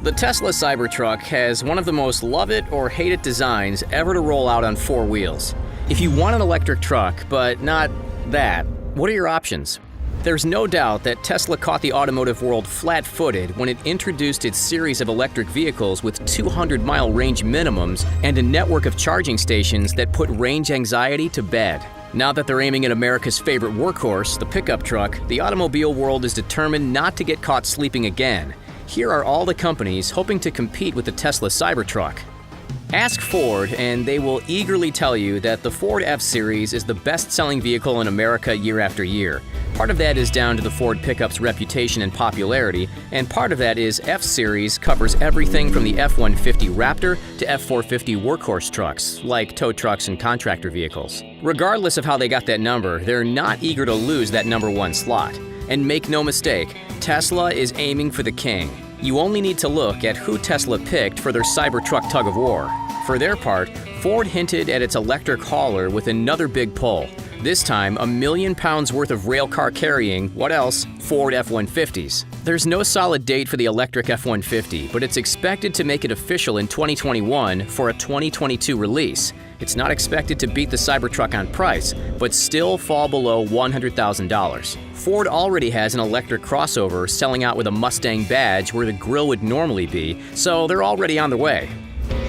The Tesla Cybertruck has one of the most love it or hate it designs ever to roll out on four wheels. If you want an electric truck, but not that, what are your options? There's no doubt that Tesla caught the automotive world flat-footed when it introduced its series of electric vehicles with 200-mile range minimums and a network of charging stations that put range anxiety to bed. Now that they're aiming at America's favorite workhorse, the pickup truck, the automobile world is determined not to get caught sleeping again. Here are all the companies hoping to compete with the Tesla Cybertruck. Ask Ford, and they will eagerly tell you that the Ford F-Series is the best-selling vehicle in America year after year. Part of that is down to the Ford pickup's reputation and popularity, and part of that is F-Series covers everything from the F-150 Raptor to F-450 workhorse trucks, like tow trucks and contractor vehicles. Regardless of how they got that number, they're not eager to lose that number one slot. And make no mistake, Tesla is aiming for the king. You only need to look at who Tesla picked for their Cybertruck tug-of-war. For their part, Ford hinted at its electric hauler with another big pull. This time, £1 million worth of railcar carrying, what else? Ford F-150s. There's no solid date for the electric F-150, but it's expected to make it official in 2021 for a 2022 release. It's not expected to beat the Cybertruck on price, but still fall below $100,000. Ford already has an electric crossover selling out with a Mustang badge where the grille would normally be, so they're already on their way.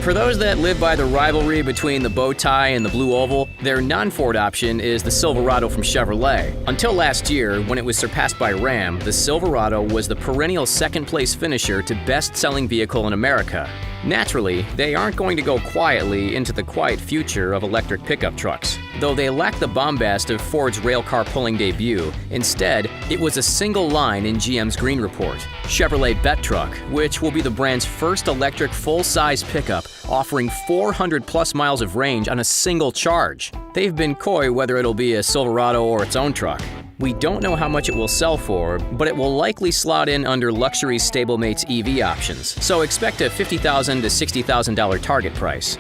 For those that live by the rivalry between the bow tie and the blue oval, their non-Ford option is the Silverado from Chevrolet. Until last year, when it was surpassed by Ram, the Silverado was the perennial second-place finisher to best-selling vehicle in America. Naturally, they aren't going to go quietly into the quiet future of electric pickup trucks. Though they lack the bombast of Ford's railcar pulling debut, instead, it was a single line in GM's Green Report, Chevrolet Bet Truck, which will be the brand's first electric full-size pickup, offering 400-plus miles of range on a single charge. They've been coy whether it'll be a Silverado or its own truck. We don't know how much it will sell for, but it will likely slot in under luxury stablemates EV options, so expect a $50,000 to $60,000 target price.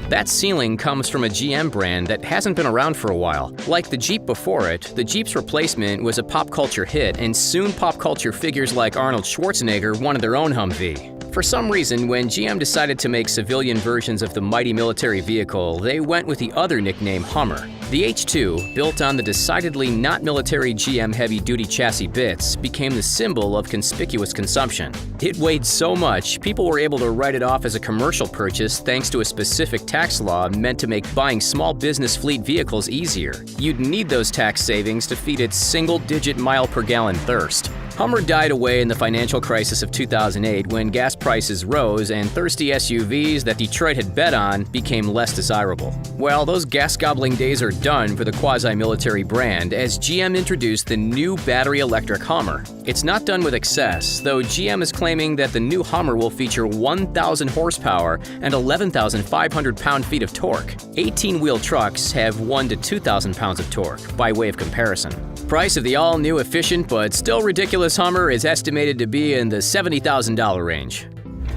That ceiling comes from a GM brand that hasn't been around for a while. Like the Jeep before it, the Jeep's replacement was a pop culture hit, and soon pop culture figures like Arnold Schwarzenegger wanted their own Humvee. For some reason, when GM decided to make civilian versions of the mighty military vehicle, they went with the other nickname Hummer. The H2, built on the decidedly not military GM heavy-duty chassis bits, became the symbol of conspicuous consumption. It weighed so much, people were able to write it off as a commercial purchase thanks to a specific tax law meant to make buying small business fleet vehicles easier. You'd need those tax savings to feed its single-digit mile-per-gallon thirst. Hummer died away in the financial crisis of 2008 when gas prices rose and thirsty SUVs that Detroit had bet on became less desirable. Well, those gas-gobbling days are done for the quasi-military brand as GM introduced the new battery-electric Hummer. It's not done with excess, though GM is claiming that the new Hummer will feature 1,000 horsepower and 11,500 pound-feet of torque. 18-wheel trucks have 1,000 to 2,000 pounds of torque, by way of comparison. Price of the all-new efficient but still ridiculous Hummer is estimated to be in the $70,000 range.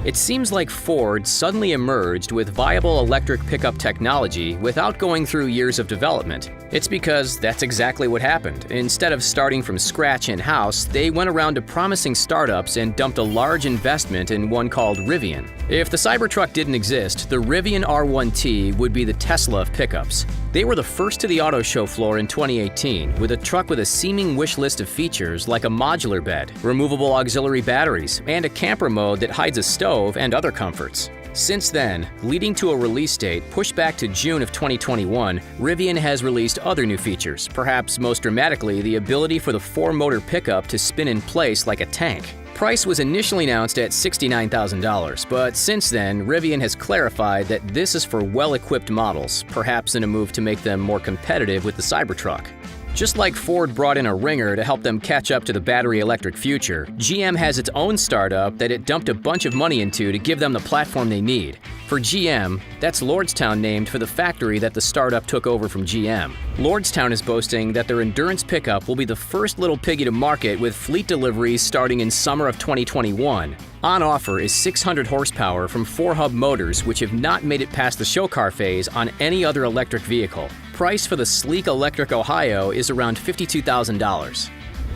It seems like Ford suddenly emerged with viable electric pickup technology without going through years of development. It's because that's exactly what happened. Instead of starting from scratch in-house, they went around to promising startups and dumped a large investment in one called Rivian. If the Cybertruck didn't exist, the Rivian R1T would be the Tesla of pickups. They were the first to the auto show floor in 2018 with a truck with a seeming wish list of features like a modular bed, removable auxiliary batteries, and a camper mode that hides a stove and other comforts. Since then, leading to a release date pushed back to June of 2021, Rivian has released other new features, perhaps most dramatically the ability for the four-motor pickup to spin in place like a tank. Price was initially announced at $69,000, but since then, Rivian has clarified that this is for well-equipped models, perhaps in a move to make them more competitive with the Cybertruck. Just like Ford brought in a ringer to help them catch up to the battery-electric future, GM has its own startup that it dumped a bunch of money into to give them the platform they need. For GM, that's Lordstown, named for the factory that the startup took over from GM. Lordstown is boasting that their endurance pickup will be the first little piggy to market with fleet deliveries starting in summer of 2021. On offer is 600 horsepower from 4-hub motors which have not made it past the show car phase on any other electric vehicle. Price for the sleek electric Ohio is around $52,000.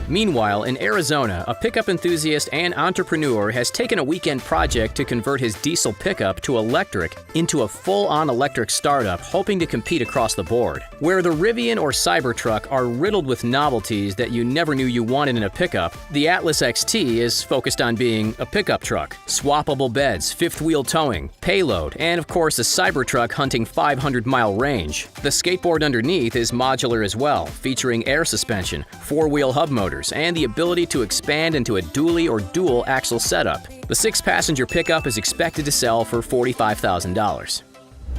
Meanwhile, in Arizona, a pickup enthusiast and entrepreneur has taken a weekend project to convert his diesel pickup to electric into a full-on electric startup, hoping to compete across the board. Where the Rivian or Cybertruck are riddled with novelties that you never knew you wanted in a pickup, the Atlas XT is focused on being a pickup truck. Swappable beds, fifth-wheel towing, payload, and of course a Cybertruck hunting 500-mile range. The skateboard underneath is modular as well, featuring air suspension, four-wheel hub motors, and the ability to expand into a dually or dual axle setup. The 6-passenger pickup is expected to sell for $45,000.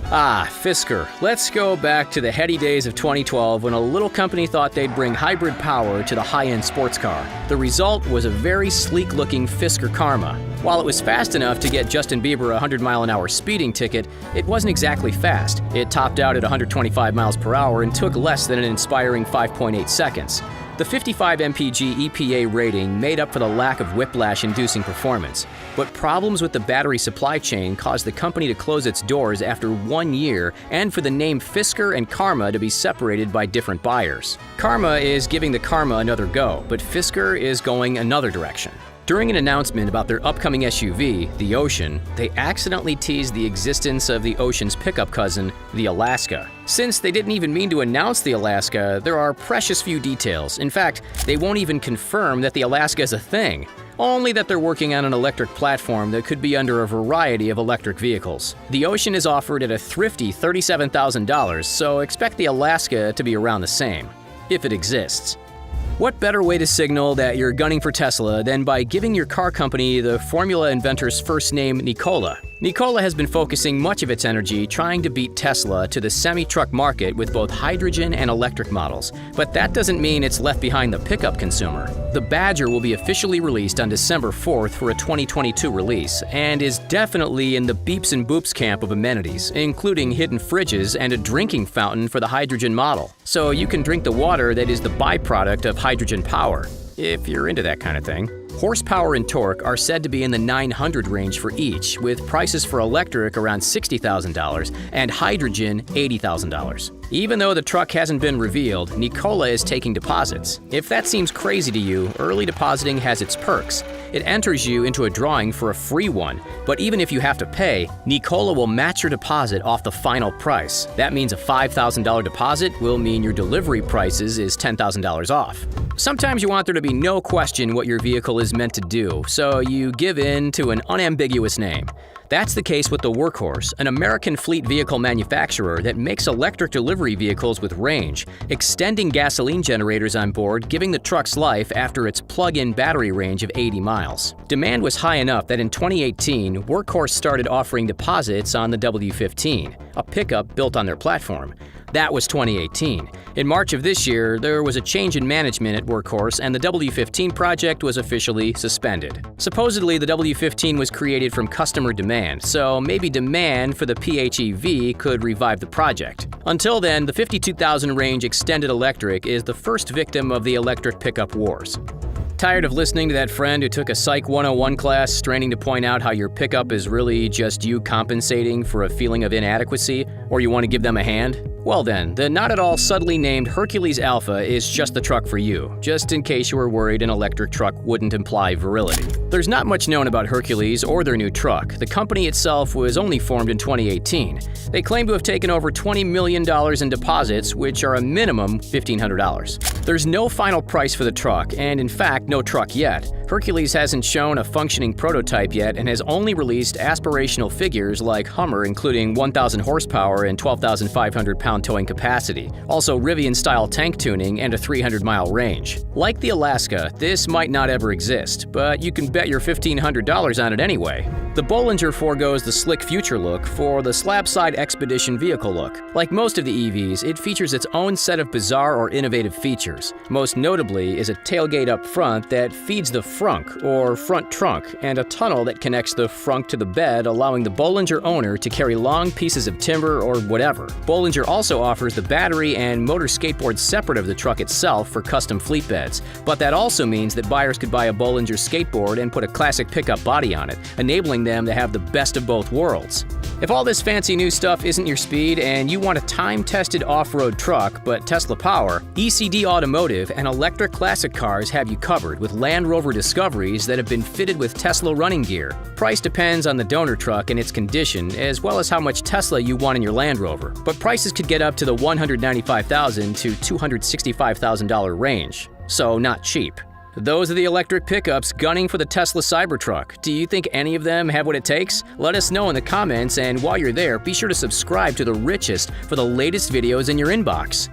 Fisker. Let's go back to the heady days of 2012 when a little company thought they'd bring hybrid power to the high-end sports car. The result was a very sleek-looking Fisker Karma. While it was fast enough to get Justin Bieber a 100-mile-an-hour speeding ticket, it wasn't exactly fast. It topped out at 125 miles per hour and took less than an inspiring 5.8 seconds. The 55 mpg EPA rating made up for the lack of whiplash-inducing performance, but problems with the battery supply chain caused the company to close its doors after 1 year and for the name Fisker and Karma to be separated by different buyers. Karma is giving the Karma another go, but Fisker is going another direction. During an announcement about their upcoming SUV, the Ocean, they accidentally teased the existence of the Ocean's pickup cousin, the Alaska. Since they didn't even mean to announce the Alaska, there are precious few details. In fact, they won't even confirm that the Alaska is a thing, only that they're working on an electric platform that could be under a variety of electric vehicles. The Ocean is offered at a thrifty $37,000, so expect the Alaska to be around the same, if it exists. What better way to signal that you're gunning for Tesla than by giving your car company the formula inventor's first name, Nikola? Nikola has been focusing much of its energy trying to beat Tesla to the semi-truck market with both hydrogen and electric models, but that doesn't mean it's left behind the pickup consumer. The Badger will be officially released on December 4th for a 2022 release, and is definitely in the beeps and boops camp of amenities, including hidden fridges and a drinking fountain for the hydrogen model. So you can drink the water that is the byproduct of hydrogen power, if you're into that kind of thing. Horsepower and torque are said to be in the 900 range for each, with prices for electric around $60,000 and hydrogen $80,000. Even though the truck hasn't been revealed, Nikola is taking deposits. If that seems crazy to you, early depositing has its perks. It enters you into a drawing for a free one, but even if you have to pay, Nikola will match your deposit off the final price. That means a $5,000 deposit will mean your delivery prices is $10,000 off. Sometimes you want there to be no question what your vehicle is meant to do, so you give in to an unambiguous name. That's the case with the Workhorse, an American fleet vehicle manufacturer that makes electric delivery vehicles with range, extending gasoline generators on board, giving the truck's life after its plug-in battery range of 80 miles. Demand was high enough that in 2018, Workhorse started offering deposits on the W15, a pickup built on their platform. That was 2018. In March of this year, there was a change in management at Workhorse and the W15 project was officially suspended. Supposedly, the W15 was created from customer demand, so maybe demand for the PHEV could revive the project. Until then, the 52,000 range extended electric is the first victim of the electric pickup wars. Tired of listening to that friend who took a Psych 101 class straining to point out how your pickup is really just you compensating for a feeling of inadequacy, or you want to give them a hand? Well then, the not at all subtly named Hercules Alpha is just the truck for you, just in case you were worried an electric truck wouldn't imply virility. There's not much known about Hercules or their new truck. The company itself was only formed in 2018. They claim to have taken over $20 million in deposits, which are a minimum $1,500. There's no final price for the truck, and in fact, no truck yet. Hercules hasn't shown a functioning prototype yet and has only released aspirational figures like Hummer, including 1,000 horsepower and 12,500 pound towing capacity, also Rivian-style tank tuning and a 300-mile range. Like the Alaska, this might not ever exist, but you can bet your $1,500 on it anyway. The Bollinger forgoes the slick future look for the slab-side Expedition vehicle look. Like most of the EVs, it features its own set of bizarre or innovative features. Most notably is a tailgate up front that feeds the frunk, or front trunk, and a tunnel that connects the frunk to the bed, allowing the Bollinger owner to carry long pieces of timber or whatever. Bollinger also offers the battery and motor skateboard separate of the truck itself for custom fleet beds, but that also means that buyers could buy a Bollinger skateboard and put a classic pickup body on it, enabling them to have the best of both worlds. If all this fancy new stuff isn't your speed and you want a time-tested off-road truck but Tesla power, ECD Automotive and Electric Classic Cars have you covered with Land Rover Discoveries that have been fitted with Tesla running gear. Price depends on the donor truck and its condition, as well as how much Tesla you want in your Land Rover, but prices could get up to the $195,000 to $265,000 range, so not cheap. Those are the electric pickups gunning for the Tesla Cybertruck. Do you think any of them have what it takes? Let us know in the comments, and while you're there, be sure to subscribe to The Richest for the latest videos in your inbox.